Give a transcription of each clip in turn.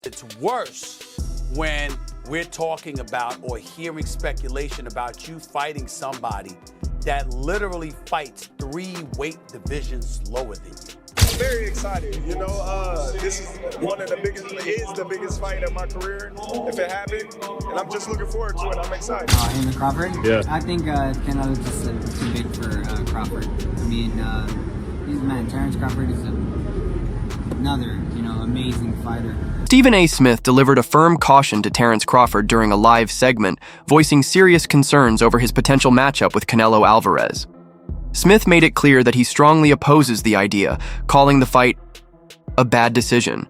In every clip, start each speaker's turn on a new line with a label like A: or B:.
A: It's worse when we're talking about or hearing speculation about you fighting somebody that literally fights 3 weight divisions lower than you.
B: Very excited. You know, this is the biggest fight of my career, if it happened, and I'm just looking forward to it. I'm excited.
C: Him and Crawford?
D: Yeah.
C: I think Canelo's just too big for Crawford. I mean, Terence Crawford is another, amazing fighter.
E: Stephen A. Smith delivered a firm caution to Terence Crawford during a live segment, voicing serious concerns over his potential matchup with Canelo Alvarez. Smith made it clear that he strongly opposes the idea, calling the fight a bad decision.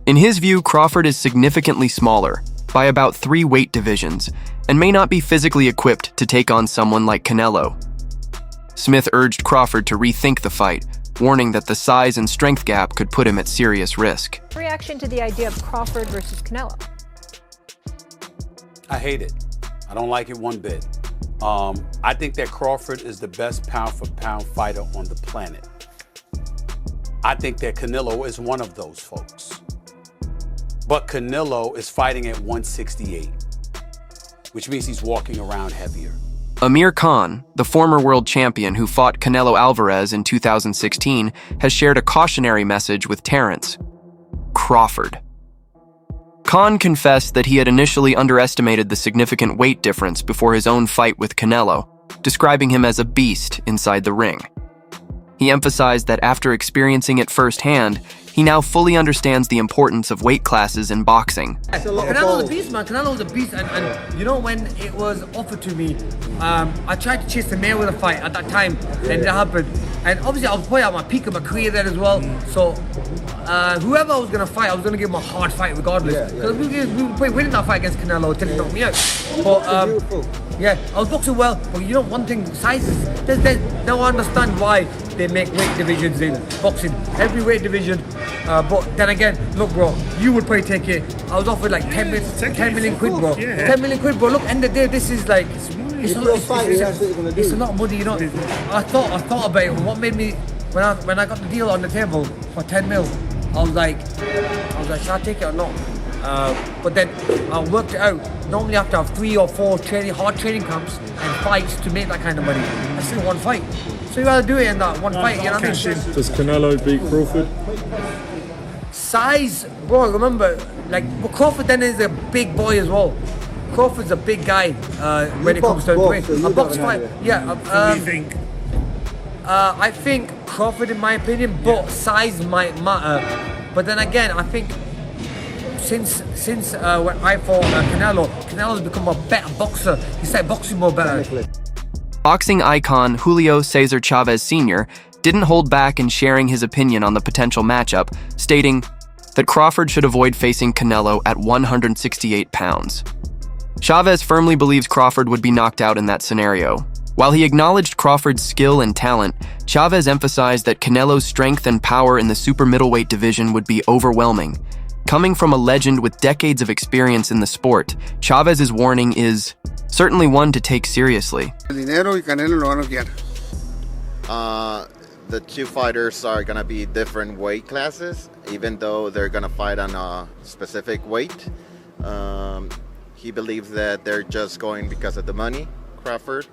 E: In his view, Crawford is significantly smaller, by about 3 weight divisions, and may not be physically equipped to take on someone like Canelo. Smith urged Crawford to rethink the fight, warning that the size and strength gap could put him at serious risk.
F: Reaction to the idea of Crawford versus Canelo?
A: I hate it. I don't like it one bit. I think that Crawford is the best pound-for-pound fighter on the planet. I think that Canelo is one of those folks. But Canelo is fighting at 168, which means he's walking around heavier.
E: Amir Khan, the former world champion who fought Canelo Alvarez in 2016, has shared a cautionary message with Terence Crawford. Khan confessed that he had initially underestimated the significant weight difference before his own fight with Canelo, describing him as a beast inside the ring. He emphasized that after experiencing it firsthand, he now fully understands the importance of weight classes in boxing.
G: Canelo's a beast, man. Canelo's a beast, and you know when it was offered to me, I tried to chase the Mayweather fight at that time, and it happened. And obviously, I was probably at my peak of my career there as well. So whoever I was gonna fight, I was gonna give him a hard fight regardless. Because we were probably winning that fight against Canelo until he knocked me out. But yeah, I was boxing well. But you know, one thing, sizes. Now I understand why they make weight divisions in boxing. Every weight division. But then again, look, bro, you would probably take it. I was offered like 10 million quid, bro. 10 million quid, bro. Look, end of the day, this is like, it's a lot of money, you know. I thought about it. What made me, when I got the deal on the table for 10 mil, I was like, should I take it or not? But then I worked it out. Normally, I have to have 3 or 4 hard training camps and fights to make that kind of money. That's still one fight. So you gotta do it in that one fight, you know what I mean?
D: Does Canelo beat Crawford?
G: Size, bro, remember, Crawford then is a big boy as well. Crawford's a big guy when it comes to weight. A box fight, yeah.
D: What do you think?
G: I think Crawford, in my opinion, but size might matter. But then again, I think since when I fought Canelo's become a better boxer. He started boxing more better.
E: Boxing icon Julio Cesar Chavez Sr. didn't hold back in sharing his opinion on the potential matchup, stating that Crawford should avoid facing Canelo at 168 pounds. Chavez firmly believes Crawford would be knocked out in that scenario. While he acknowledged Crawford's skill and talent, Chavez emphasized that Canelo's strength and power in the super middleweight division would be overwhelming. Coming from a legend with decades of experience in the sport, Chavez's warning is certainly one to take seriously.
H: The 2 fighters are going to be different weight classes, even though they're going to fight on a specific weight. He believes that they're just going because of the money, Crawford,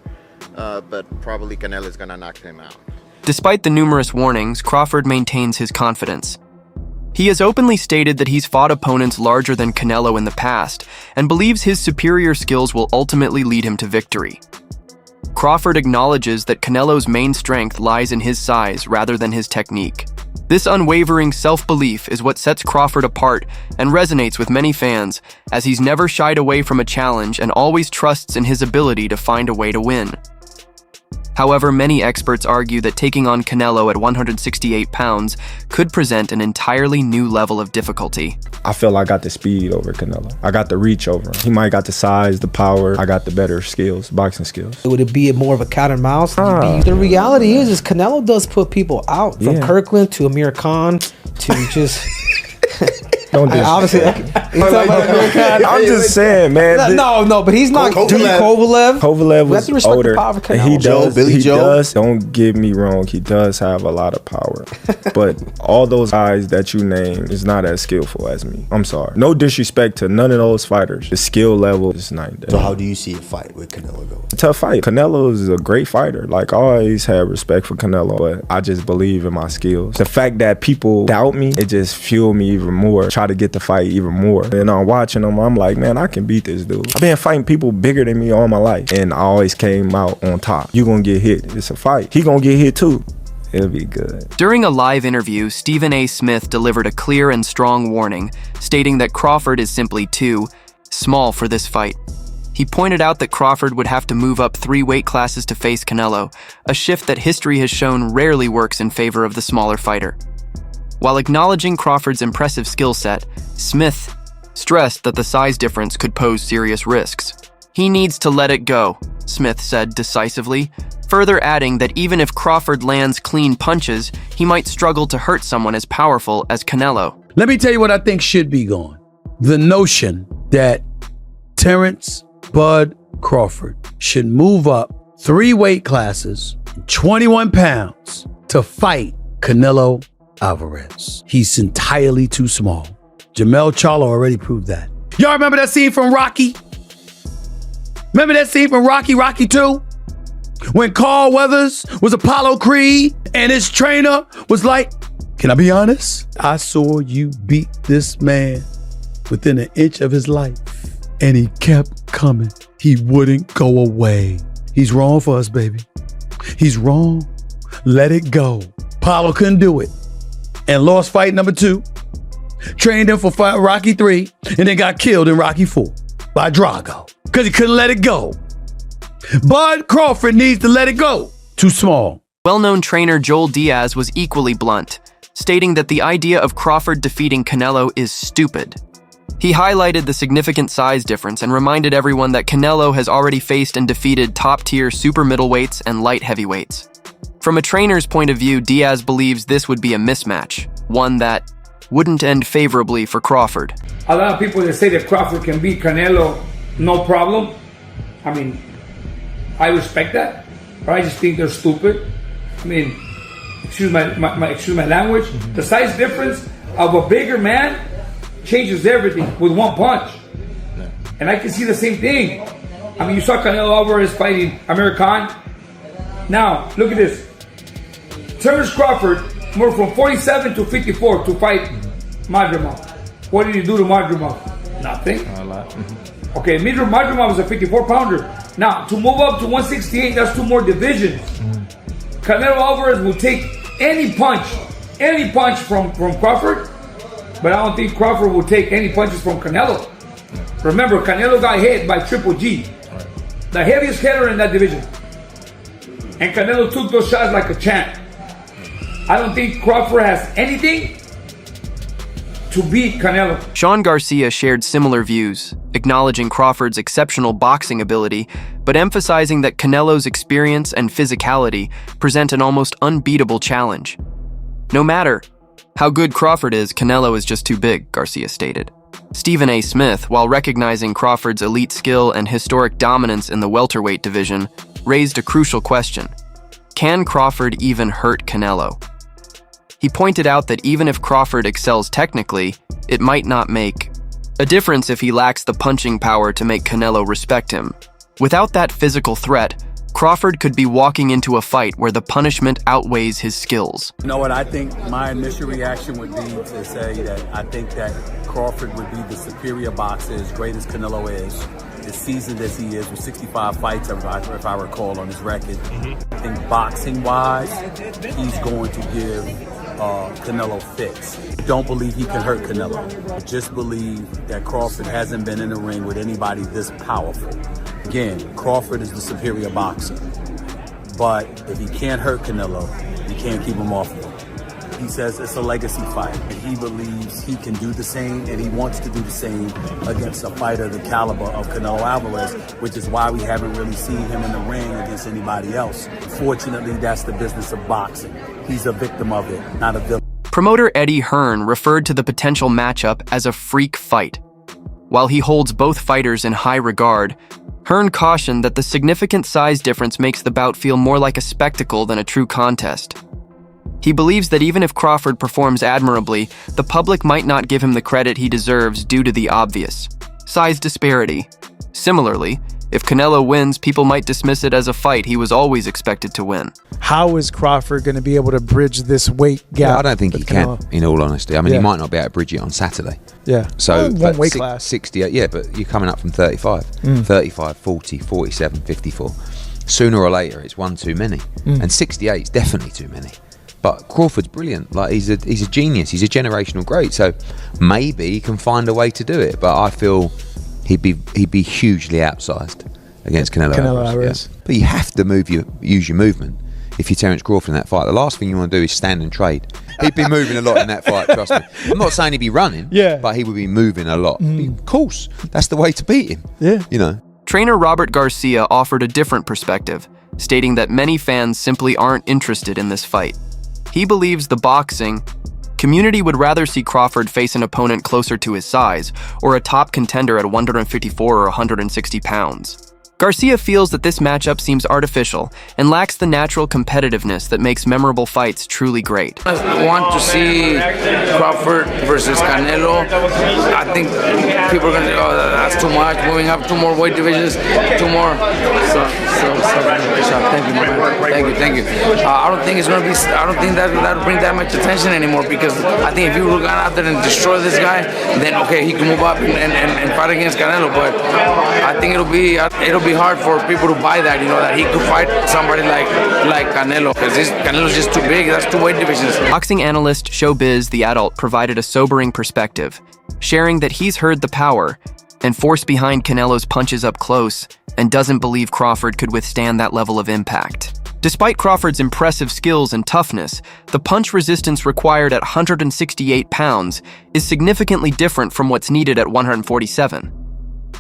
H: but probably Canelo is going to knock him out.
E: Despite the numerous warnings, Crawford maintains his confidence. He has openly stated that he's fought opponents larger than Canelo in the past and believes his superior skills will ultimately lead him to victory. Crawford acknowledges that Canelo's main strength lies in his size rather than his technique. This unwavering self-belief is what sets Crawford apart and resonates with many fans, as he's never shied away from a challenge and always trusts in his ability to find a way to win. However, many experts argue that taking on Canelo at 168 pounds could present an entirely new level of difficulty.
D: I feel I got the speed over Canelo. I got the reach over him. He might got the size, the power. I got the better skills, boxing skills.
I: Would it be more of a cat and mouse? The reality is Canelo does put people out, from Kirkland to Amir Khan to just...
D: Don't do
I: obviously,
D: I'm just saying, man.
I: No, but he's not. Kovalev.
D: Kovalev
I: We have to
D: was
I: respect
D: older.
I: the power of
D: And
I: Canelo.
D: he does. Don't get me wrong. He does have a lot of power, but all those guys that you name is not as skillful as me. I'm sorry. No disrespect to none of those fighters. The skill level is night and day.
J: So how do you see a fight with Canelo go?
D: Tough fight. Canelo is a great fighter. Like, I always had respect for Canelo, but I just believe in my skills. The fact that people doubt me, it just fueled me even more. Try to get the fight even more. And I'm watching him, I'm like, man, I can beat this dude. I've been fighting people bigger than me all my life, and I always came out on top. You gonna get hit. It's a fight. He gonna get hit too. It'll be good.
E: During a live interview, Stephen A. Smith delivered a clear and strong warning, stating that Crawford is simply too small for this fight. He pointed out that Crawford would have to move up 3 weight classes to face Canelo, a shift that history has shown rarely works in favor of the smaller fighter. While acknowledging Crawford's impressive skill set, Smith stressed that the size difference could pose serious risks. He needs to let it go, Smith said decisively, further adding that even if Crawford lands clean punches, he might struggle to hurt someone as powerful as Canelo.
A: Let me tell you what I think should be gone. The notion that Terence Bud Crawford should move up 3 weight classes, 21 pounds, to fight Canelo Alvarez. He's entirely too small. Jamel Charlo already proved that. Y'all remember that scene from Rocky? Remember that scene from Rocky 2? When Carl Weathers was Apollo Creed and his trainer was like, can I be honest? I saw you beat this man within an inch of his life. And he kept coming. He wouldn't go away. He's wrong for us, baby. He's wrong. Let it go. Apollo couldn't do it. And lost fight number 2. Trained him for fight Rocky 3. And then got killed in Rocky 4 by Drago. Because he couldn't let it go. Bud Crawford needs to let it go. Too small.
E: Well-known trainer Joel Diaz was equally blunt, stating that the idea of Crawford defeating Canelo is stupid. He highlighted the significant size difference and reminded everyone that Canelo has already faced and defeated top-tier super middleweights and light heavyweights. From a trainer's point of view, Diaz believes this would be a mismatch, one that wouldn't end favorably for Crawford.
K: A lot of people that say that Crawford can beat Canelo, no problem. I mean, I respect that, but I just think they're stupid. I mean, excuse my language. The size difference of a bigger man changes everything with one punch. And I can see the same thing. I mean, you saw Canelo Alvarez fighting Amir Khan. Now, look at this. Terence Crawford moved from 47 to 54 to fight Madrimov. What did he do to Madrimov? Nothing.
D: A lot.
K: Okay, Madrimov was a 54-pounder. Now, to move up to 168, that's 2 more divisions. Canelo Alvarez will take any punch from Crawford, but I don't think Crawford will take any punches from Canelo. Remember, Canelo got hit by Triple G, the heaviest hitter in that division. And Canelo took those shots like a champ. I don't think Crawford has anything to beat Canelo.
E: Sean Garcia shared similar views, acknowledging Crawford's exceptional boxing ability, but emphasizing that Canelo's experience and physicality present an almost unbeatable challenge. No matter how good Crawford is, Canelo is just too big, Garcia stated. Stephen A. Smith, while recognizing Crawford's elite skill and historic dominance in the welterweight division, raised a crucial question. Can Crawford even hurt Canelo? He pointed out that even if Crawford excels technically, it might not make a difference if he lacks the punching power to make Canelo respect him. Without that physical threat, Crawford could be walking into a fight where the punishment outweighs his skills.
A: You know what, I think my initial reaction would be to say that I think that Crawford would be the superior boxer, as great as Canelo is, as seasoned as he is, with 65 fights, if I recall, on his record. I think boxing-wise, he's going to give Canelo fits. Don't believe he can hurt Canelo. I just believe that Crawford hasn't been in the ring with anybody this powerful. Again, Crawford is the superior boxer. But if he can't hurt Canelo, you can't keep him off of him. He says it's a legacy fight. He believes he can do the same, and he wants to do the same against a fighter the caliber of Canelo Alvarez, which is why we haven't really seen him in the ring against anybody else. Fortunately, that's the business of boxing. He's a victim of it, not a villain.
E: Promoter Eddie Hearn referred to the potential matchup as a freak fight, While he holds both fighters in high regard, Hearn cautioned that the significant size difference makes the bout feel more like a spectacle than a true contest. He believes that even if Crawford performs admirably, the public might not give him the credit he deserves due to the obvious size disparity. Similarly, if Canelo wins, people might dismiss it as a fight he was always expected to win.
L: How is Crawford going to be able to bridge this weight gap?
M: Yeah, I don't think he can, in all honesty. I mean, he might not be able to bridge it on Saturday.
L: Yeah.
M: So,
L: one weight class.
M: 68, yeah, but you're coming up from 35. 35, 40, 47, 54. Sooner or later, it's one too many. And 68 is definitely too many. But Crawford's brilliant. Like, he's a genius. He's a generational great. So maybe he can find a way to do it. But I feel he'd be hugely outsized against Canelo Alvarez. Yeah. But you have to use your movement if you're Terence Crawford in that fight. The last thing you want to do is stand and trade. He'd be moving a lot in that fight, trust me. I'm not saying he'd be running, but he would be moving a lot. Of course, that's the way to beat him.
L: Yeah.
M: You know.
E: Trainer Robert Garcia offered a different perspective, stating that many fans simply aren't interested in this fight. He believes the boxing community would rather see Crawford face an opponent closer to his size, or a top contender at 154 or 160 pounds. Garcia feels that this matchup seems artificial and lacks the natural competitiveness that makes memorable fights truly great.
N: I want to see Crawford versus Canelo. I think people are going to go, that's too much, moving up 2 more weight divisions, 2 more. Thank you, man. Thank you. I don't think it's going to be, I don't think that'll bring that much attention anymore, because I think if you were going out there and destroy this guy, then okay, he can move up and fight against Canelo, but I think it'll be hard for people to buy that, that he could fight somebody like Canelo, because Canelo's just too big. That's 2 weight divisions.
E: Boxing analyst Showbiz the Adult provided a sobering perspective, sharing that he's heard the power and force behind Canelo's punches up close and doesn't believe Crawford could withstand that level of impact. Despite Crawford's impressive skills and toughness, the punch resistance required at 168 pounds is significantly different from what's needed at 147.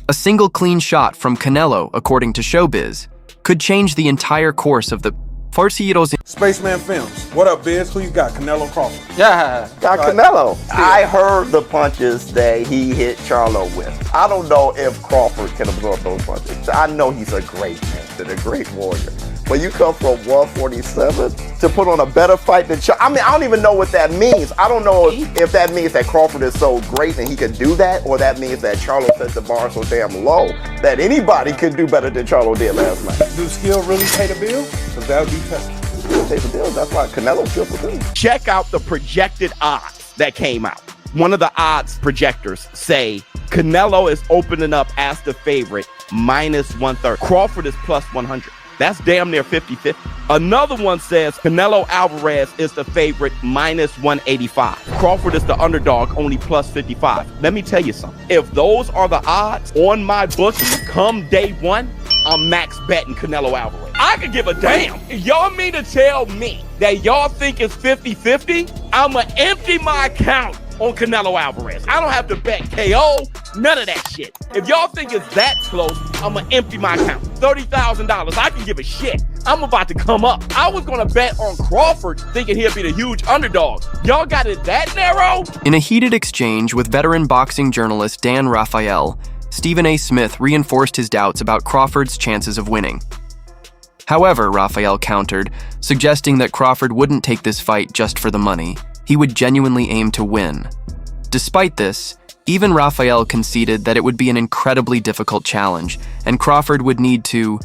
E: A single clean shot from Canelo, according to Showbiz, could change the entire course of the Farcidos.
O: Spaceman Films. What up, Biz? Who you got? Canelo Crawford?
P: Yeah. Got Canelo. I heard the punches that he hit Charlo with. I don't know if Crawford can absorb those punches. I know he's a great man and a great warrior. But you come from 147 to put on a better fight than Charlo. I mean, I don't even know what that means. I don't know if that means that Crawford is so great and he can do that, or that means that Charlo set the bar so damn low that anybody could do better than Charlo did last night.
O: Do skill really pay the bill? Because that would be tough.
P: Pay the bill. That's why Canelo's good for them.
Q: Check out the projected odds that came out. One of the odds projectors say Canelo is opening up as the favorite, -130. Crawford is +100. That's damn near 50-50. Another one says Canelo Alvarez is the favorite, -185. Crawford is the underdog, only +55. Let me tell you something. If those are the odds on my bookie come day one, I'm max betting Canelo Alvarez. I could give a damn. If y'all mean to tell me that y'all think it's 50-50, I'ma empty my account on Canelo Alvarez. I don't have to bet KO, none of that shit. If y'all think it's that close, I'ma empty my account. $30,000, I can give a shit. I'm about to come up. I was gonna bet on Crawford thinking he'd be the huge underdog. Y'all got it that narrow?
E: In a heated exchange with veteran boxing journalist Dan Raphael, Stephen A. Smith reinforced his doubts about Crawford's chances of winning. However, Raphael countered, suggesting that Crawford wouldn't take this fight just for the money. He would genuinely aim to win. Despite this, even Raphael conceded that it would be an incredibly difficult challenge, and Crawford would need to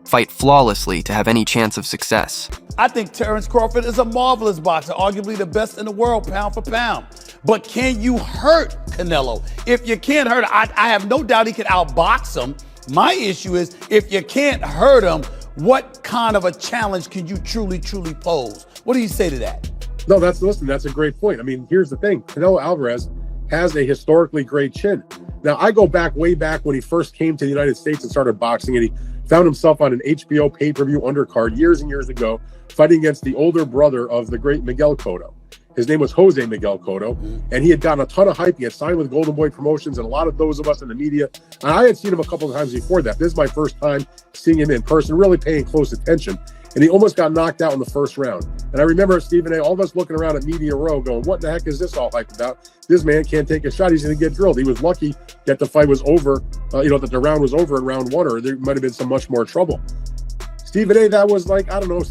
E: fight flawlessly to have any chance of success.
A: I think Terence Crawford is a marvelous boxer, arguably the best in the world, pound for pound. But can you hurt Canelo? If you can't hurt him, I have no doubt he can outbox him. My issue is, if you can't hurt him, what kind of a challenge can you truly pose? What do you say to that?
R: No, that's a great point. I mean, here's the thing. Canelo Alvarez has a historically great chin. Now, I go way back when he first came to the United States and started boxing, and he found himself on an HBO pay-per-view undercard years and years ago, fighting against the older brother of the great Miguel Cotto. His name was Jose Miguel Cotto, and he had gotten a ton of hype. He had signed with Golden Boy Promotions, and a lot of those of us in the media. And I had seen him a couple of times before that. This is my first time seeing him in person, really paying close attention. And he almost got knocked out in the first round. And I remember Stephen A., all of us looking around at Media Row going, what the heck is this all hype about? This man can't take a shot. He's going to get drilled. He was lucky that the fight was over, that the round was over in round 1, or there might have been some much more trouble. Stephen A., that was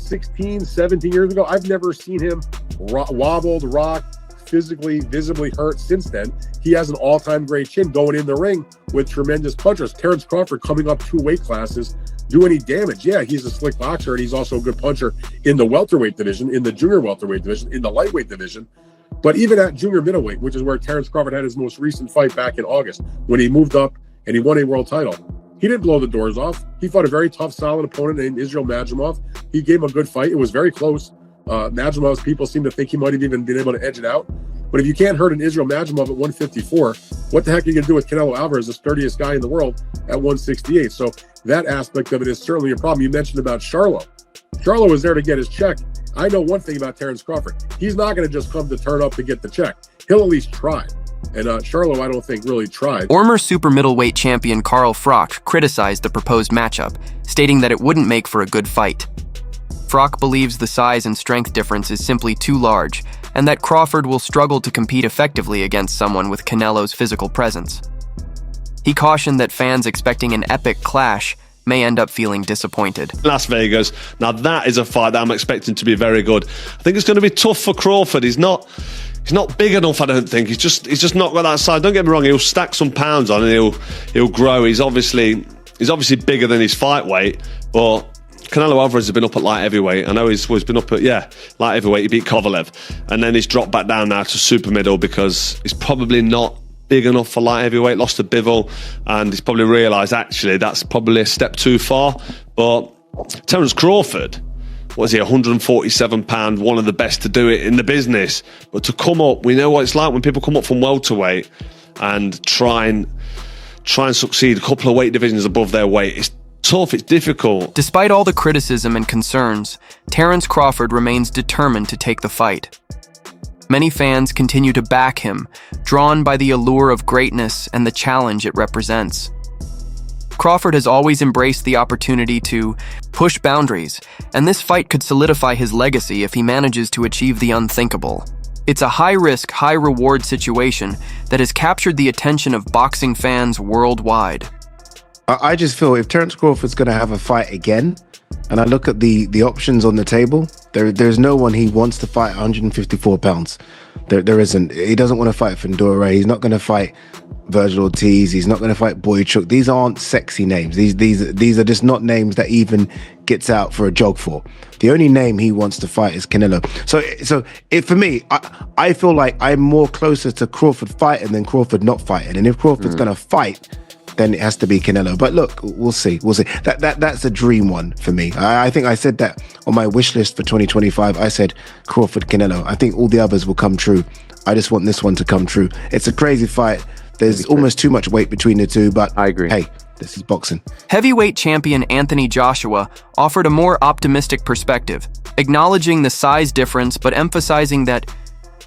R: 16, 17 years ago. I've never seen him wobbled, rocked, physically, visibly hurt since then. He has an all-time great chin going in the ring with tremendous punchers. Terence Crawford coming up 2 weight classes. Do any damage? Yeah, he's a slick boxer, and he's also a good puncher in the welterweight division, in the junior welterweight division, in the lightweight division. But even at junior middleweight, which is where Terence Crawford had his most recent fight back in August, when he moved up and he won a world title, he didn't blow the doors off. He fought a very tough, solid opponent named Israel Madrimov. He gave him a good fight. It was very close. Madrimov's people seem to think he might have even been able to edge it out. But if you can't hurt an Israel Madrimov at 154, what the heck are you going to do with Canelo Alvarez, the sturdiest guy in the world, at 168? So that aspect of it is certainly a problem. You mentioned about Charlo. Charlo was there to get his check. I know one thing about Terence Crawford. He's not going to just come to turn up to get the check. He'll at least try. And Charlo, I don't think, really tried.
E: Former super middleweight champion Carl Froch criticized the proposed matchup, stating that it wouldn't make for a good fight. Froch believes the size and strength difference is simply too large, and that Crawford will struggle to compete effectively against someone with Canelo's physical presence. He cautioned that fans expecting an epic clash may end up feeling disappointed.
S: Las Vegas, now that is a fight that I'm expecting to be very good. I think it's going to be tough for Crawford. He's not big enough, I don't think. He's just not got that size. Don't get me wrong, he'll stack some pounds on and he'll grow. He's obviously bigger than his fight weight, but Canelo Alvarez has been up at light heavyweight. I know he's been up at, light heavyweight. He beat Kovalev. And then he's dropped back down now to super middle because he's probably not big enough for light heavyweight, lost to Bivol, and he's probably realised, actually, that's probably a step too far. But Terence Crawford, what is he, 147 pound, one of the best to do it in the business. But to come up, we know what it's like when people come up from welterweight and try and succeed a couple of weight divisions above their weight. It's tough, it's difficult.
E: Despite all the criticism and concerns, Terence Crawford remains determined to take the fight. Many fans continue to back him, drawn by the allure of greatness and the challenge it represents. Crawford has always embraced the opportunity to push boundaries, and this fight could solidify his legacy if he manages to achieve the unthinkable. It's a high-risk, high-reward situation that has captured the attention of boxing fans worldwide.
J: I just feel if Terence Crawford's going to have a fight again, and I look at the options on the table, there's no one he wants to fight 154 pounds. There isn't. He doesn't want to fight Fundora. He's not going to fight Virgil Ortiz. He's not going to fight Boychuk. These aren't sexy names. These are just not names that even gets out for a jog for. The only name he wants to fight is Canelo. So for me, I feel like I'm more closer to Crawford fighting than Crawford not fighting. And if Crawford's going to fight, then it has to be Canelo. But look, we'll see. That's a dream one for me. I think I said that on my wish list for 2025. I said Crawford, Canelo. I think all the others will come true. I just want this one to come true. It's a crazy fight. There's almost too much weight between the two, but I agree. Hey, this is boxing.
E: Heavyweight champion Anthony Joshua offered a more optimistic perspective, acknowledging the size difference but emphasizing that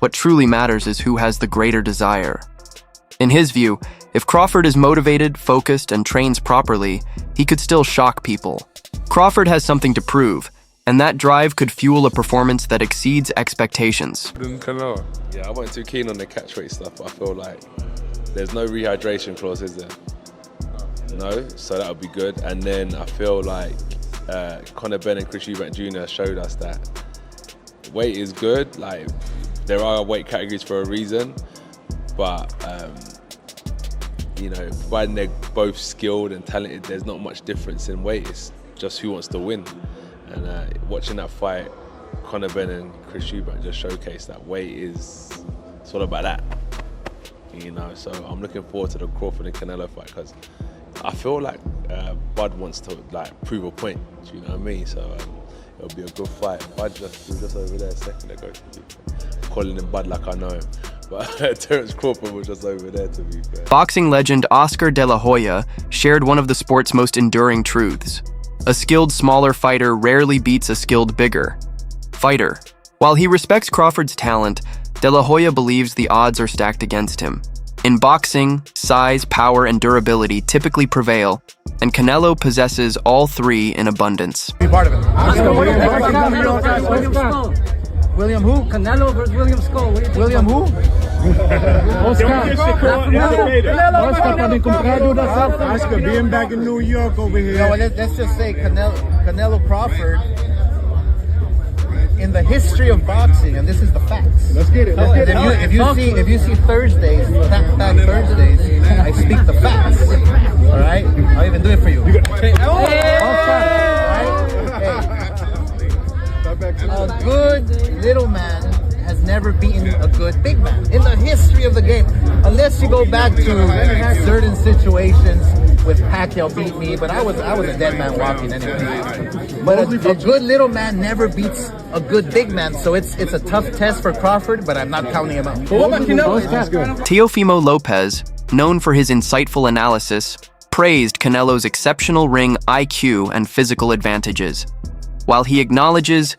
E: what truly matters is who has the greater desire. In his view, if Crawford is motivated, focused, and trains properly, he could still shock people. Crawford has something to prove, and that drive could fuel a performance that exceeds expectations.
T: Yeah, I wasn't too keen on the catchweight stuff, but I feel like there's no rehydration clause, is there? No, so that would be good. And then I feel like Conor Benn and Chris Eubank Jr. showed us that weight is good. Like, there are weight categories for a reason, but providing they're both skilled and talented, there's not much difference in weight. It's just who wants to win. And watching that fight, Conor Benn and Chris Eubank just showcased that weight it's all about that. So I'm looking forward to the Crawford and Canelo fight because I feel like Bud wants to prove a point. Do you know what I mean? So it'll be a good fight. Bud was just over there a second ago. I'm calling him Bud like I know him. But Terence Crawford was just over there, to be fair.
E: Boxing legend Oscar De La Hoya shared one of the sport's most enduring truths. A skilled smaller fighter rarely beats a skilled bigger fighter. While he respects Crawford's talent, De La Hoya believes the odds are stacked against him. In boxing, size, power, and durability typically prevail, and Canelo possesses all three in abundance.
G: Be part of it. William who? Canelo versus William Skull. William who?
U: Oscar, being back in New York over here.
V: No, let's just say Canelo Crawford, in the history of boxing, and this is the facts.
U: Let's get it.
V: If you see Thursdays, Fact Thursdays, I speak the facts. All right, I'll even do it for you. A good little man has never beaten a good big man in the history of the game, unless you go back to certain situations with Pacquiao beat me, but I was a dead man walking anyway. But a good little man never beats a good big man, so it's a tough test for Crawford, but I'm not counting him out.
E: Teofimo Lopez, known for his insightful analysis, praised Canelo's exceptional ring IQ and physical advantages. While he acknowledges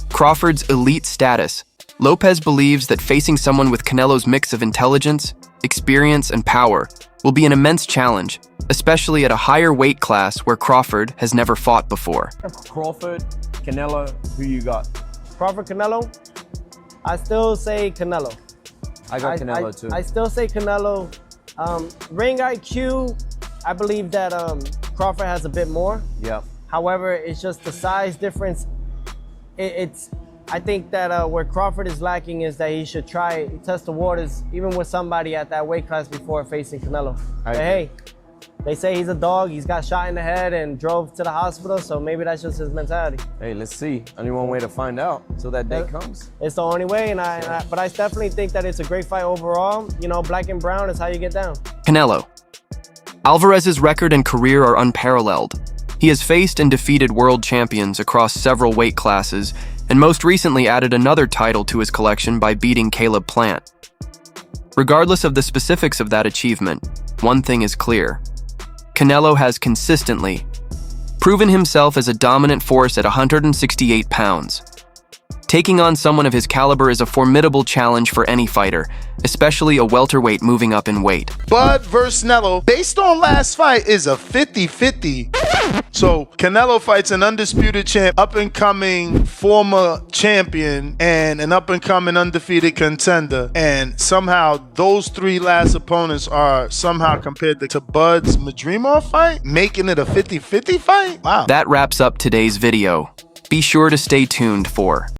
E: Crawford's elite status, Lopez believes that facing someone with Canelo's mix of intelligence, experience, and power will be an immense challenge, especially at a higher weight class where Crawford has never fought before.
W: Crawford, Canelo, who you got? Crawford, Canelo? I still say Canelo.
X: I got Canelo too.
W: I still say Canelo. Ring IQ, I believe that Crawford has a bit more.
X: Yeah.
W: However, it's just the size difference. I think that where Crawford is lacking is that he should test the waters even with somebody at that weight class before facing Canelo. But hey, they say he's a dog, he's got shot in the head and drove to the hospital, so maybe that's just his mentality.
X: Hey, let's see. Only one way to find out until that day comes.
W: It's the only way, but I definitely think that it's a great fight overall. You know, black and brown is how you get down.
E: Canelo. Alvarez's record and career are unparalleled. He has faced and defeated world champions across several weight classes, and most recently added another title to his collection by beating Caleb Plant. Regardless of the specifics of that achievement, one thing is clear. Canelo has consistently proven himself as a dominant force at 168 pounds. Taking on someone of his caliber is a formidable challenge for any fighter, especially a welterweight moving up in weight.
Y: Bud versus Canelo, based on last fight, is a 50-50. So Canelo fights an undisputed champ, up-and-coming former champion, and an up-and-coming undefeated contender. And somehow those three last opponents are somehow compared to Bud's Madrimov fight, making it a 50-50 fight? Wow.
E: That wraps up today's video. Be sure to stay tuned for